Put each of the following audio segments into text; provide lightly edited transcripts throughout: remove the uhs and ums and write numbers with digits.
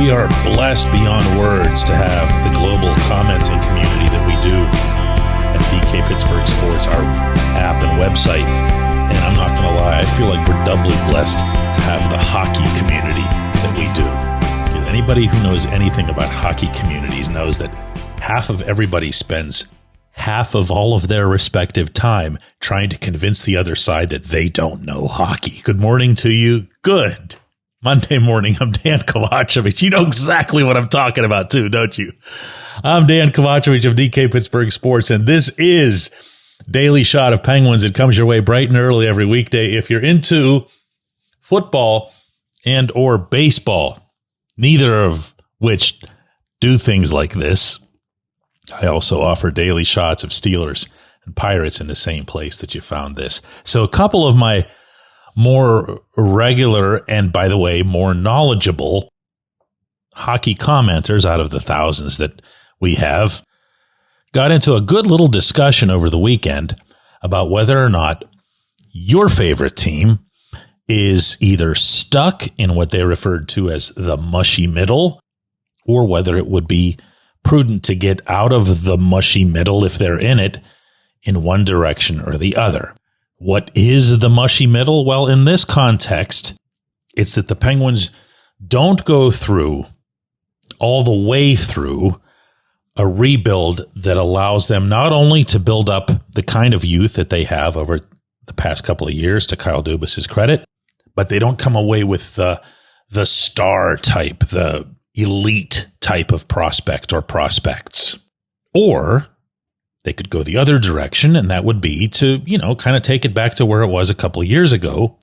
We are blessed beyond words to have the global commenting community that we do at DK Pittsburgh Sports, our app and website. And I'm not going to lie, I feel like we're doubly blessed to have the hockey community that we do. Because anybody who knows anything about hockey communities knows that half of everybody spends half of all of their respective time trying to convince the other side that they don't know hockey. Good morning to you. Good Monday morning. I'm Dan Kovacevic. You know exactly what I'm talking about too, don't you? I'm Dan Kovacevic of DK Pittsburgh Sports, and this is Daily Shot of Penguins. It comes your way bright and early every weekday. If you're into football and or baseball, neither of which do things like this, I also offer daily shots of Steelers and Pirates in the same place that you found this. So a couple of my more regular and, by the way, more knowledgeable hockey commenters out of the thousands that we have got into a good little discussion over the weekend about whether or not your favorite team is either stuck in what they referred to as the mushy middle, or whether it would be prudent to get out of the mushy middle if they're in it in one direction or the other. What is the mushy middle? Well, in this context, it's that the Penguins don't go through all the way through a rebuild that allows them not only to build up the kind of youth that they have over the past couple of years, to Kyle Dubas's credit, but they don't come away with the star type, the elite type of prospect or prospects. Or they could go the other direction, and that would be to, kind of take it back to where it was a couple of years ago.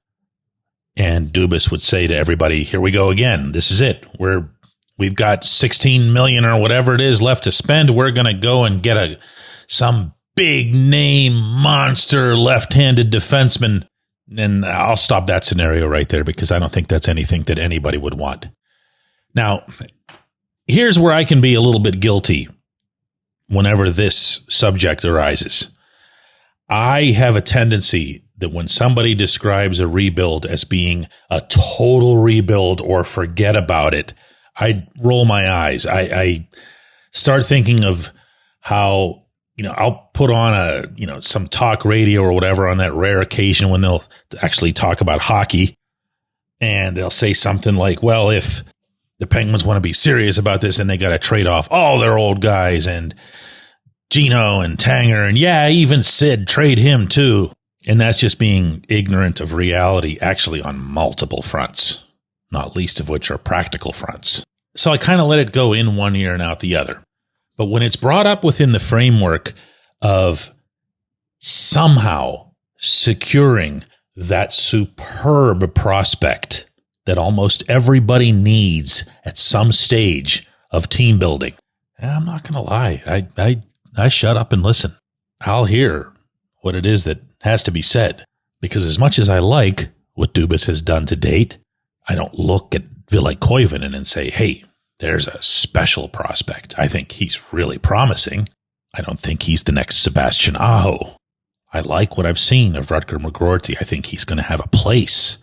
And Dubas would say to everybody, here we go again. This is it. We've got $16 million or whatever it is left to spend. We're going to go and get some big name monster left-handed defenseman. And I'll stop that scenario right there because I don't think that's anything that anybody would want. Now, here's where I can be a little bit guilty whenever this subject arises. I have a tendency that when somebody describes a rebuild as being a total rebuild or forget about it, I roll my eyes. I start thinking of how, I'll put on some talk radio or whatever on that rare occasion when they'll actually talk about hockey, and they'll say something like, well, if the Penguins want to be serious about this, and they got to trade off all their old guys and Gino and Tanger and even Sid, trade him too. And that's just being ignorant of reality, actually on multiple fronts, not least of which are practical fronts. So I kind of let it go in one ear and out the other. But when it's brought up within the framework of somehow securing that superb prospect that almost everybody needs at some stage of team building, I'm not going to lie. I shut up and listen. I'll hear what it is that has to be said, because as much as I like what Dubas has done to date, I don't look at Ville Koivunen and say, hey, there's a special prospect. I think he's really promising. I don't think he's the next Sebastian Aho. I like what I've seen of Rutger McGroarty. I think he's going to have a place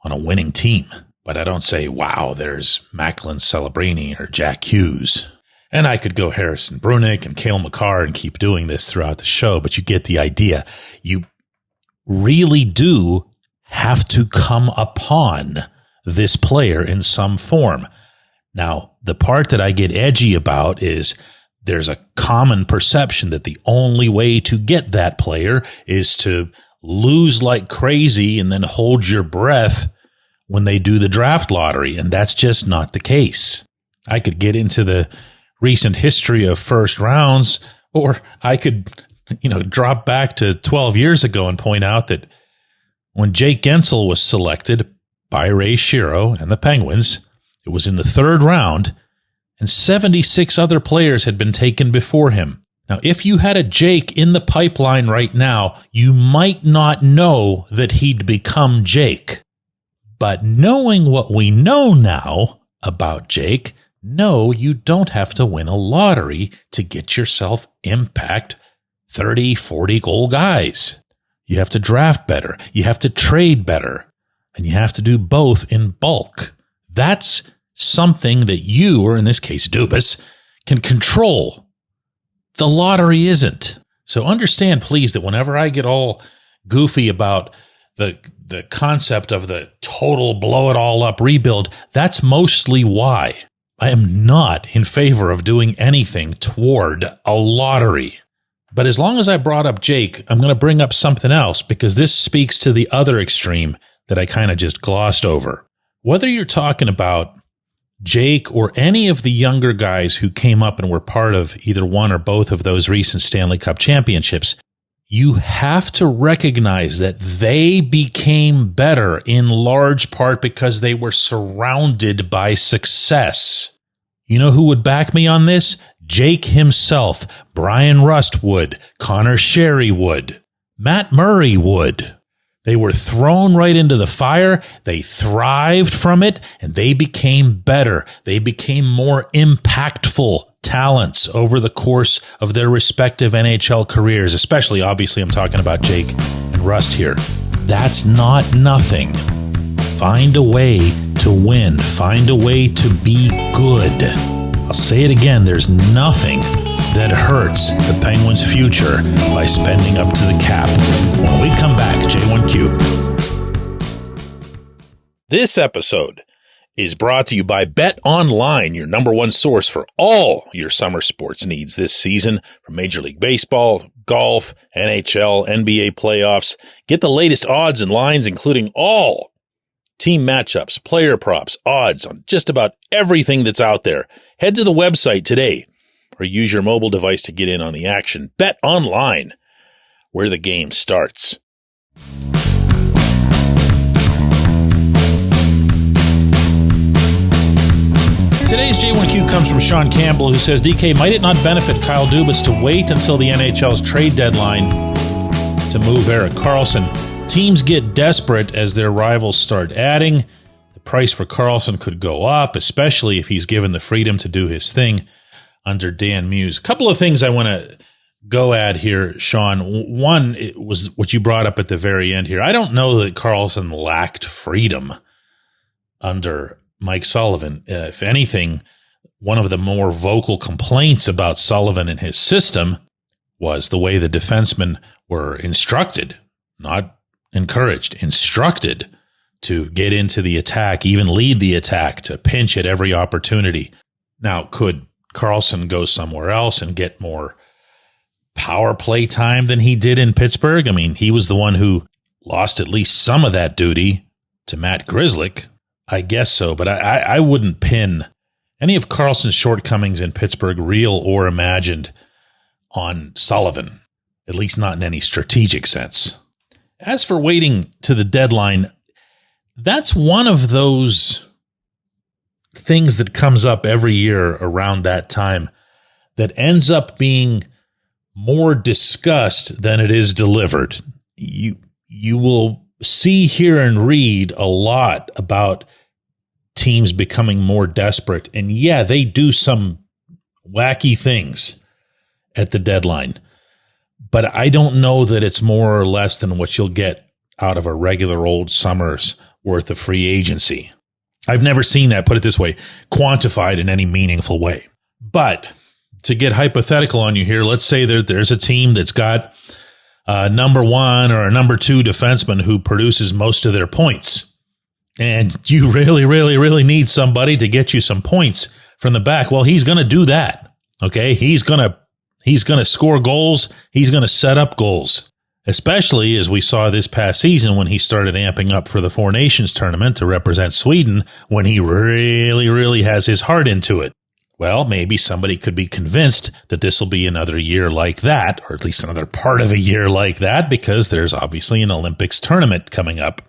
on a winning team. But I don't say, wow, there's Macklin Celebrini or Jack Hughes. And I could go Harrison Brunick and Cale Makar and keep doing this throughout the show, but you get the idea. You really do have to come upon this player in some form. Now, the part that I get edgy about is there's a common perception that the only way to get that player is to lose like crazy and then hold your breath when they do the draft lottery, and that's just not the case. I could get into the recent history of first rounds, or I could, drop back to 12 years ago and point out that when Jake Gensel was selected by Ray Shero and the Penguins, it was in the third round, and 76 other players had been taken before him. Now, if you had a Jake in the pipeline right now, you might not know that he'd become Jake. But knowing what we know now about Jake, no, you don't have to win a lottery to get yourself impact 30, 40 goal guys. You have to draft better. You have to trade better. And you have to do both in bulk. That's something that you, or in this case Dubas, can control. The lottery isn't. So understand, please, that whenever I get all goofy about the concept of the total blow it all up rebuild, that's mostly why I am not in favor of doing anything toward a lottery. But as long as I brought up Jake, I'm going to bring up something else, because this speaks to the other extreme that I kind of just glossed over. Whether you're talking about Jake or any of the younger guys who came up and were part of either one or both of those recent Stanley Cup championships, you have to recognize that they became better in large part because they were surrounded by success. You know who would back me on this? Jake himself, Brian Rust would, Connor Sherry would, Matt Murray would. They were thrown right into the fire, they thrived from it, and they became better. They became more impactful talents over the course of their respective NHL careers, especially, obviously, I'm talking about Jake and Rust here. That's not nothing. Find a way to win. Find a way to be good. I'll say it again, there's nothing that hurts the Penguins' future by spending up to the cap. When we come back, J1Q. This episode is brought to you by Bet Online, your number one source for all your summer sports needs this season, from Major League Baseball, golf, NHL, NBA playoffs. Get the latest odds and lines, including all team matchups, player props, odds on just about everything that's out there. Head to the website today or use your mobile device to get in on the action. Bet Online, where the game starts. Today's J1Q comes from Sean Campbell, who says, DK, might it not benefit Kyle Dubas to wait until the NHL's trade deadline to move Erik Karlsson? Teams get desperate as their rivals start adding. The price for Karlsson could go up, especially if he's given the freedom to do his thing under Dan Muse. A couple of things I want to go at here, Sean. One, it was what you brought up at the very end here. I don't know that Karlsson lacked freedom under Mike Sullivan. If anything, one of the more vocal complaints about Sullivan and his system was the way the defensemen were instructed, not encouraged, instructed to get into the attack, even lead the attack, to pinch at every opportunity. Now, could Karlsson go somewhere else and get more power play time than he did in Pittsburgh? I mean, he was the one who lost at least some of that duty to Matt Grzelcyk. I guess so, but I wouldn't pin any of Karlsson's shortcomings in Pittsburgh, real or imagined, on Sullivan, at least not in any strategic sense. As for waiting to the deadline, that's one of those things that comes up every year around that time that ends up being more discussed than it is delivered. You will see, hear, and read a lot about teams becoming more desperate. And yeah, they do some wacky things at the deadline. But I don't know that it's more or less than what you'll get out of a regular old summer's worth of free agency. I've never seen that, put it this way, quantified in any meaningful way. But to get hypothetical on you here, let's say there's a team that's got a number one or a number two defenseman who produces most of their points. And you really, really, really need somebody to get you some points from the back. Well, he's going to do that. Okay. He's going to score goals. He's going to set up goals, especially as we saw this past season when he started amping up for the Four Nations tournament to represent Sweden, when he really, really has his heart into it. Well, maybe somebody could be convinced that this will be another year like that, or at least another part of a year like that, because there's obviously an Olympics tournament coming up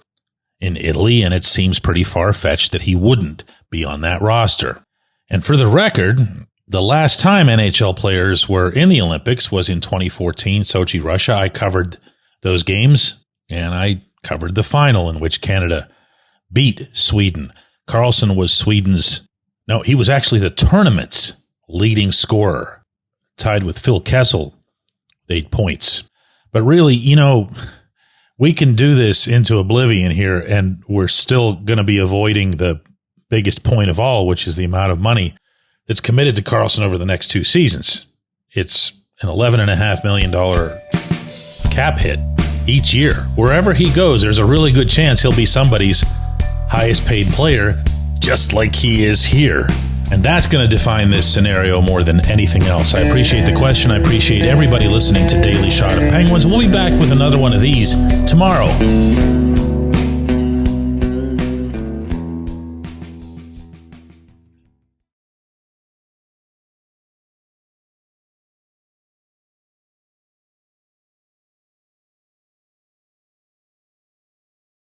in Italy, and it seems pretty far-fetched that he wouldn't be on that roster. And for the record, the last time NHL players were in the Olympics was in 2014, Sochi, Russia. I covered those games, and I covered the final in which Canada beat Sweden. Karlsson was he was actually the tournament's leading scorer, tied with Phil Kessel, 8 points. But really, we can do this into oblivion here, and we're still going to be avoiding the biggest point of all, which is the amount of money that's committed to Karlsson over the next 2 seasons. It's an $11.5 million cap hit each year. Wherever he goes, there's a really good chance he'll be somebody's highest paid player, just like he is here. And that's going to define this scenario more than anything else. I appreciate the question. I appreciate everybody listening to Daily Shot of Penguins. We'll be back with another one of these tomorrow.